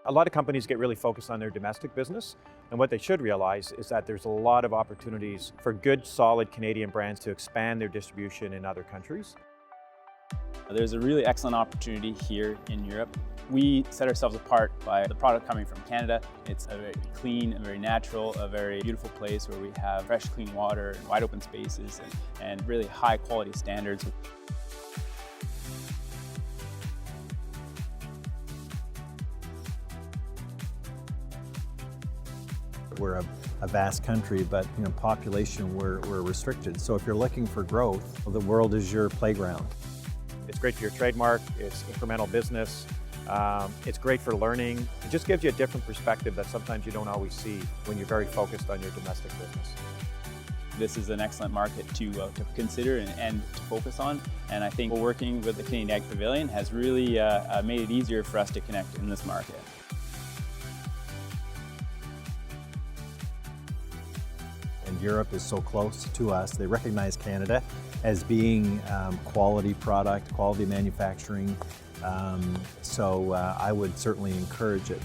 A lot of companies get really focused on their domestic business, and what they should realize is that there's a lot of opportunities for good, solid Canadian brands to expand their distribution in other countries. There's a really excellent opportunity here in Europe. We set ourselves apart by the product coming from Canada. It's a very clean, a very natural, a very beautiful place where we have fresh, clean water and wide open spaces and really high quality standards. We're a vast country, but population, we're restricted. So if you're looking for growth, the world is your playground. It's great for your trademark, it's incremental business, it's great for learning. It just gives you a different perspective that sometimes you don't always see when you're very focused on your domestic business. This is an excellent market to consider and to focus on. And I think working with the Canadian Ag Pavilion has really made it easier for us to connect in this market. And Europe is so close to us. They recognize Canada as being quality product, quality manufacturing. So I would certainly encourage it.